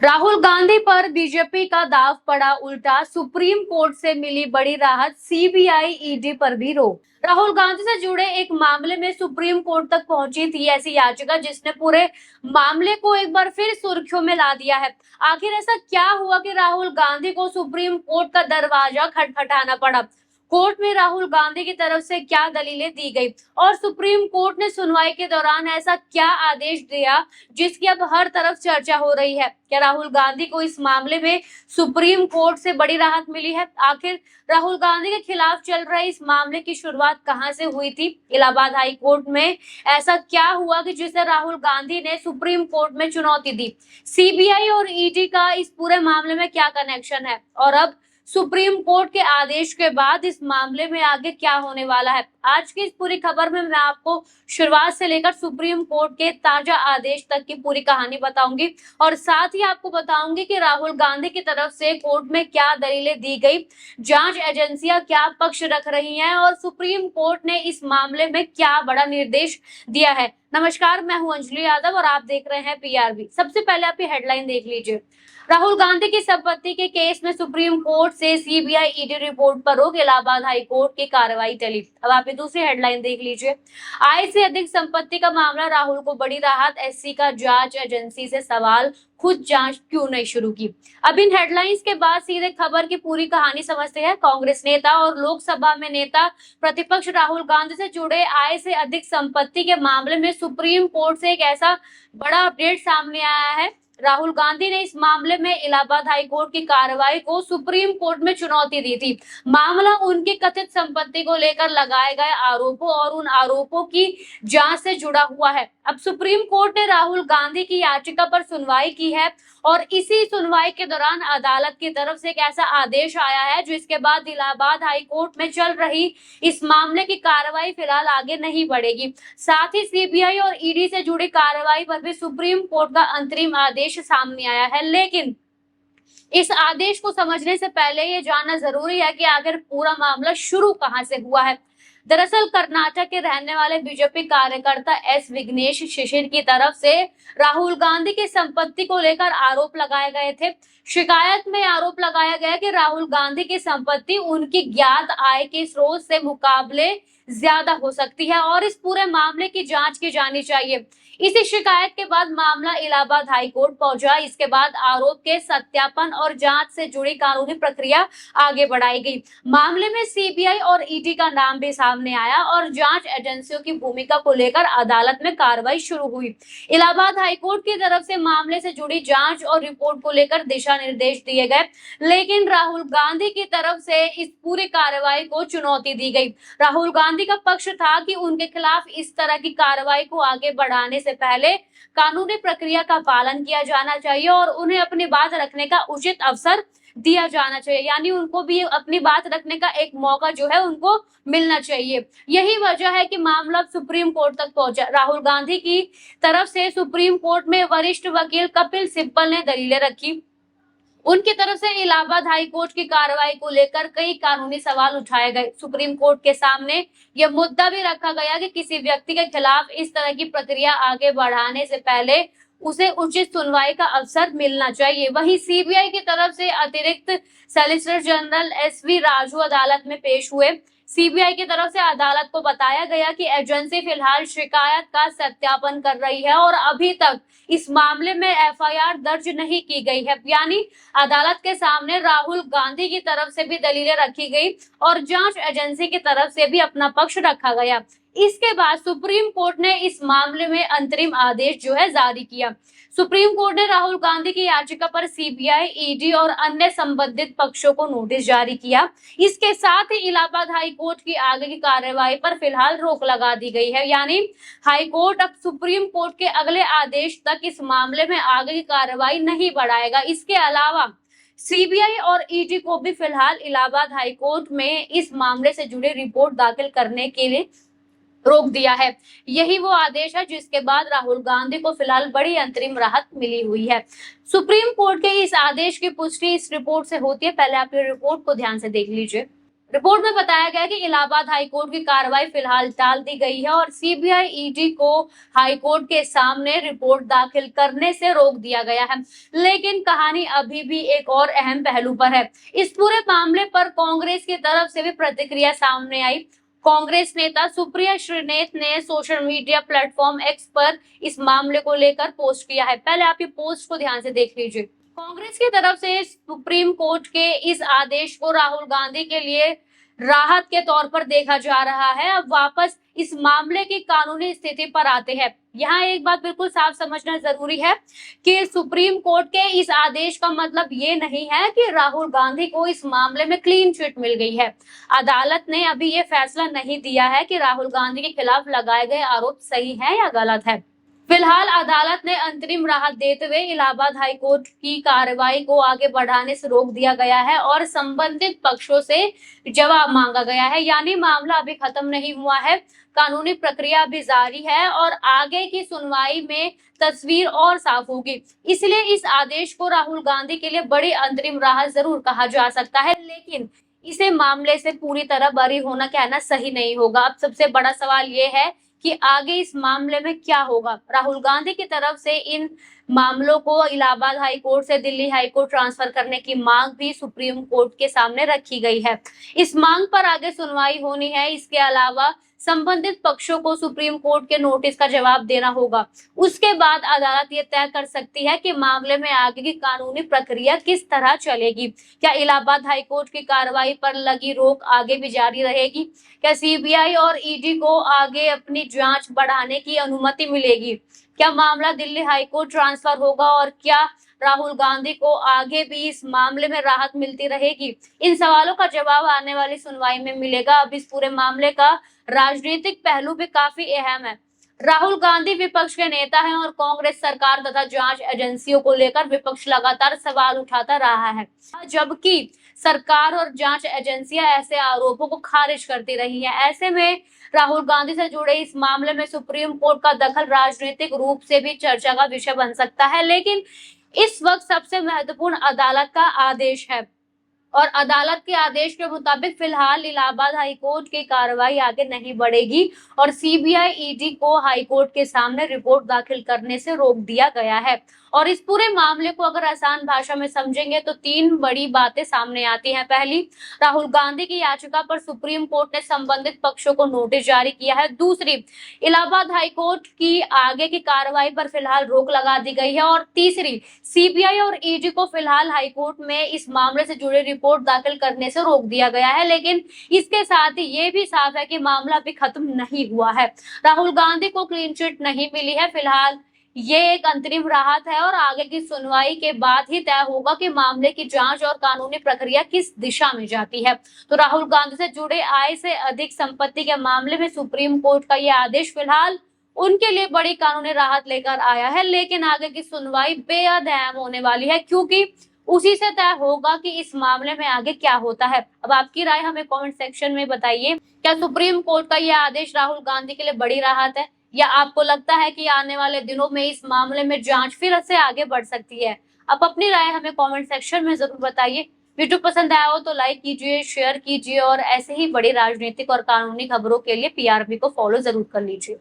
राहुल गांधी पर बीजेपी का दाव पड़ा उल्टा, सुप्रीम कोर्ट से मिली बड़ी राहत, सीबीआई ईडी पर भी रोक। राहुल गांधी से जुड़े एक मामले में सुप्रीम कोर्ट तक पहुंची थी ऐसी याचिका जिसने पूरे मामले को एक बार फिर सुर्खियों में ला दिया है। आखिर ऐसा क्या हुआ कि राहुल गांधी को सुप्रीम कोर्ट का दरवाजा खटखटाना पड़ा? कोर्ट में राहुल गांधी की तरफ से क्या दलीलें दी गई और सुप्रीम कोर्ट ने सुनवाई के दौरान ऐसा क्या आदेश दिया जिसकी अब हर तरफ चर्चा हो रही है? क्या राहुल गांधी को इस मामले में सुप्रीम कोर्ट से बड़ी राहत मिली है? आखिर राहुल गांधी के खिलाफ चल रहे इस मामले की शुरुआत कहां से हुई थी? इलाहाबाद हाई कोर्ट में ऐसा क्या हुआ कि जिसे राहुल गांधी ने सुप्रीम कोर्ट में चुनौती दी? सीबीआई और ईडी का इस पूरे मामले में क्या कनेक्शन है और अब सुप्रीम कोर्ट के आदेश के बाद इस मामले में आगे क्या होने वाला है? आज की इस पूरी खबर में मैं आपको शुरुआत से लेकर सुप्रीम कोर्ट के ताजा आदेश तक की पूरी कहानी बताऊंगी और साथ ही आपको बताऊंगी कि राहुल गांधी की तरफ से कोर्ट में क्या दलीलें दी गई, जांच एजेंसियां क्या पक्ष रख रही हैं और सुप्रीम कोर्ट ने इस मामले में क्या बड़ा निर्देश दिया है। नमस्कार, मैं हूं अंजलि यादव और आप देख रहे हैं पीआरबी। सबसे पहले आप ये हेडलाइन देख लीजिए। राहुल गांधी की संपत्ति के केस में सुप्रीम कोर्ट से सीबीआई ईडी रिपोर्ट पर रोक, इलाहाबाद हाई कोर्ट की कार्रवाई टली। अब आप ये दूसरी हेडलाइन देख लीजिए। आय से अधिक संपत्ति का मामला, राहुल को बड़ी राहत, एससी का जांच एजेंसी से सवाल, खुद जांच क्यों नहीं शुरू की। अब इन हेडलाइंस के बाद सीधे खबर की पूरी कहानी समझते हैं। कांग्रेस नेता और लोकसभा में नेता प्रतिपक्ष राहुल गांधी से जुड़े आय से अधिक संपत्ति के मामले में सुप्रीम कोर्ट से एक ऐसा बड़ा अपडेट सामने आया है। राहुल गांधी ने इस मामले में इलाहाबाद हाई कोर्ट की कार्रवाई को सुप्रीम कोर्ट में चुनौती दी थी। मामला उनकी कथित संपत्ति को लेकर लगाए गए आरोपों और उन आरोपों की जांच से जुड़ा हुआ है। अब सुप्रीम कोर्ट ने राहुल गांधी की याचिका पर सुनवाई की है और इसी सुनवाई के दौरान अदालत की तरफ से एक ऐसा आदेश आया है जिसके बाद इलाहाबाद हाई कोर्ट में चल रही इस मामले की कार्रवाई फिलहाल आगे नहीं बढ़ेगी। साथ ही सीबीआई और ईडी से जुड़ी कार्रवाई पर भी सुप्रीम कोर्ट का अंतरिम आदेश सामने आया है। लेकिन इस आदेश को समझने से पहले ये जानना जरूरी है कि आखिर पूरा मामला शुरू कहां से हुआ है। दरअसल कर्नाटक के रहने वाले बीजेपी कार्यकर्ता एस विघ्नेश शिशिर की तरफ से राहुल गांधी की संपत्ति को लेकर आरोप लगाए गए थे। शिकायत में आरोप लगाया गया कि राहुल गांधी की संपत्ति उनकी ज्ञात आय के स्रोत से मुकाबले ज्यादा हो सकती है और इस पूरे मामले की जांच की जानी चाहिए। इसी शिकायत के बाद मामला इलाहाबाद हाई कोर्ट पहुंचा। इसके बाद आरोप के सत्यापन और जांच से जुड़ी कानूनी प्रक्रिया आगे बढ़ाई गई। मामले में सीबीआई और ईडी का नाम भी सामने आया और जांच एजेंसियों की भूमिका को लेकर अदालत में कार्रवाई शुरू हुई। इलाहाबाद हाई कोर्ट की तरफ से मामले से जुड़ी जांच और रिपोर्ट को लेकर दिशा निर्देश दिए गए, लेकिन राहुल गांधी की तरफ से इस पूरी कार्रवाई को चुनौती दी गई। राहुल गांधी का पक्ष था कि उनके खिलाफ इस तरह की कार्रवाई को आगे बढ़ाने से पहले कानूनी प्रक्रिया का पालन किया जाना चाहिए और उन्हें अपनी बात रखने का उचित अवसर दिया जाना चाहिए, यानी उनको भी अपनी बात रखने का एक मौका जो है उनको मिलना चाहिए। यही वजह है कि मामला सुप्रीम कोर्ट तक पहुंचा। राहुल गांधी की तरफ से सुप्रीम कोर्ट में वरिष्ठ वकील कपिल सिब्बल ने दलीलें रखी। उनकी तरफ से इलाहाबाद हाई कोर्ट की कार्रवाई को लेकर कई कानूनी सवाल उठाए गए। सुप्रीम कोर्ट के सामने यह मुद्दा भी रखा गया कि किसी व्यक्ति के खिलाफ इस तरह की प्रक्रिया आगे बढ़ाने से पहले उसे उचित सुनवाई का अवसर मिलना चाहिए। वहीं सीबीआई की तरफ से अतिरिक्त सॉलिसिटर जनरल एसवी राजू अदालत में पेश हुए। सीबीआई की तरफ से अदालत को बताया गया कि एजेंसी फिलहाल शिकायत का सत्यापन कर रही है और अभी तक इस मामले में एफआईआर दर्ज नहीं की गई है, यानी अदालत के सामने राहुल गांधी की तरफ से भी दलीलें रखी गई और जांच एजेंसी की तरफ से भी अपना पक्ष रखा गया। इसके बाद सुप्रीम कोर्ट ने इस मामले में अंतरिम आदेश जो है जारी किया। सुप्रीम कोर्ट ने राहुल गांधी की याचिका पर सीबीआई, ईडी और अन्य संबंधित पक्षों को नोटिस जारी किया। इसके साथ ही इलाहाबाद हाई कोर्ट की आगे की कार्रवाई पर फिलहाल रोक लगा दी गई है, यानी हाई कोर्ट अब सुप्रीम कोर्ट के अगले आदेश तक इस मामले में आगे की कार्रवाई नहीं बढ़ाएगा। इसके अलावा सीबीआई और ईडी को भी फिलहाल इलाहाबाद हाई कोर्ट में इस मामले से जुड़ी रिपोर्ट दाखिल करने के लिए रोक दिया है। यही वो आदेश है जिसके बाद राहुल गांधी को फिलहाल बड़ी अंतरिम राहत मिली हुई है। सुप्रीम कोर्ट के इस आदेश की पुष्टि इस रिपोर्ट से होती है। पहले आप ये रिपोर्ट को ध्यान से देख लीजिए। रिपोर्ट में बताया गया कि इलाहाबाद हाईकोर्ट की कार्रवाई फिलहाल टाल दी गई है और सीबीआई ईडी को हाईकोर्ट के सामने रिपोर्ट दाखिल करने से रोक दिया गया है। लेकिन कहानी अभी भी एक और अहम पहलू पर है। इस पूरे मामले पर कांग्रेस की तरफ से भी प्रतिक्रिया सामने आई। कांग्रेस नेता सुप्रिया श्रीनेत ने सोशल मीडिया प्लेटफॉर्म एक्स पर इस मामले को लेकर पोस्ट किया है। पहले आप ये पोस्ट को ध्यान से देख लीजिए। कांग्रेस की तरफ से सुप्रीम कोर्ट के इस आदेश को राहुल गांधी के लिए राहत के तौर पर देखा जा रहा है। अब वापस इस मामले की कानूनी स्थिति पर आते हैं। यहाँ एक बात बिल्कुल साफ समझना जरूरी है कि सुप्रीम कोर्ट के इस आदेश का मतलब ये नहीं है कि राहुल गांधी को इस मामले में क्लीन चिट मिल गई है। अदालत ने अभी ये फैसला नहीं दिया है कि राहुल गांधी के खिलाफ लगाए गए आरोप सही है या गलत है। फिलहाल अदालत ने अंतरिम राहत देते हुए इलाहाबाद हाईकोर्ट की कार्रवाई को आगे बढ़ाने से रोक दिया गया है और संबंधित पक्षों से जवाब मांगा गया है। यानी मामला अभी खत्म नहीं हुआ है, कानूनी प्रक्रिया अभी जारी है और आगे की सुनवाई में तस्वीर और साफ होगी। इसलिए इस आदेश को राहुल गांधी के लिए बड़ी अंतरिम राहत जरूर कहा जा सकता है, लेकिन इसे मामले से पूरी तरह बरी होना कहना सही नहीं होगा। अब सबसे बड़ा सवाल ये है कि आगे इस मामले में क्या होगा। राहुल गांधी की तरफ से इन मामलों को इलाहाबाद हाई कोर्ट से दिल्ली हाई कोर्ट ट्रांसफर करने की मांग भी सुप्रीम कोर्ट के सामने रखी गई है। इस मांग पर आगे सुनवाई होनी है। इसके अलावा संबंधित पक्षों को सुप्रीम कोर्ट के नोटिस का जवाब देना होगा। उसके बाद अदालत ये तय कर सकती है कि मामले में आगे की कानूनी प्रक्रिया किस तरह चलेगी। क्या इलाहाबाद हाई कोर्ट की कार्रवाई पर लगी रोक आगे भी जारी रहेगी? क्या सीबीआई और ईडी को आगे अपनी जांच बढ़ाने की अनुमति मिलेगी? क्या मामला दिल्ली हाई कोर्ट ट्रांसफर होगा और क्या राहुल गांधी को आगे भी इस मामले में राहत मिलती रहेगी? इन सवालों का जवाब आने वाली सुनवाई में मिलेगा। अब इस पूरे मामले का राजनीतिक पहलू भी काफी अहम है। राहुल गांधी विपक्ष के नेता हैं और कांग्रेस सरकार तथा जांच एजेंसियों को लेकर विपक्ष लगातार सवाल उठाता रहा है, जबकि सरकार और जांच एजेंसियां ऐसे आरोपों को खारिज करती रही है। ऐसे में राहुल गांधी से जुड़े इस मामले में सुप्रीम कोर्ट का दखल राजनीतिक रूप से भी चर्चा का विषय बन सकता है, लेकिन इस वक्त सबसे महत्वपूर्ण अदालत का आदेश है और अदालत के आदेश के मुताबिक फिलहाल इलाहाबाद हाईकोर्ट की कार्रवाई आगे नहीं बढ़ेगी और सीबीआई ईडी को हाईकोर्ट के सामने रिपोर्ट दाखिल करने से रोक दिया गया है। और इस पूरे मामले को अगर आसान भाषा में समझेंगे तो तीन बड़ी बातें सामने आती हैं। पहली, राहुल गांधी की याचिका पर सुप्रीम कोर्ट ने संबंधित पक्षों को नोटिस जारी किया है। दूसरी, इलाहाबाद हाईकोर्ट की आगे की कार्रवाई पर फिलहाल रोक लगा दी गई है। और तीसरी, सीबीआई और ईडी को फिलहाल हाईकोर्ट में इस मामले से जुड़े रिपोर्ट दाखिल करने से रोक दिया गया है। लेकिन इसके साथ ही ये भी साफ है कि मामला अभी खत्म नहीं हुआ है। राहुल गांधी को क्लीन चिट नहीं मिली है। फिलहाल ये एक अंतरिम राहत है और आगे की सुनवाई के बाद ही तय होगा कि मामले की जांच और कानूनी प्रक्रिया किस दिशा में जाती है। तो राहुल गांधी से जुड़े आय से अधिक संपत्ति के मामले में सुप्रीम कोर्ट का ये आदेश फिलहाल उनके लिए बड़ी कानूनी राहत लेकर आया है, लेकिन आगे की सुनवाई बेहद अहम होने वाली है क्योंकि उसी से तय होगा कि इस मामले में आगे क्या होता है। अब आपकी राय हमें कमेंट सेक्शन में बताइए। क्या सुप्रीम कोर्ट का यह आदेश राहुल गांधी के लिए बड़ी राहत है या आपको लगता है कि आने वाले दिनों में इस मामले में जांच फिर से आगे बढ़ सकती है? आप अपनी राय हमें कमेंट सेक्शन में जरूर बताइए। वीडियो पसंद आया हो तो लाइक कीजिए, शेयर कीजिए और ऐसे ही बड़ी राजनीतिक और कानूनी खबरों के लिए पीआरबी को फॉलो जरूर कर लीजिए।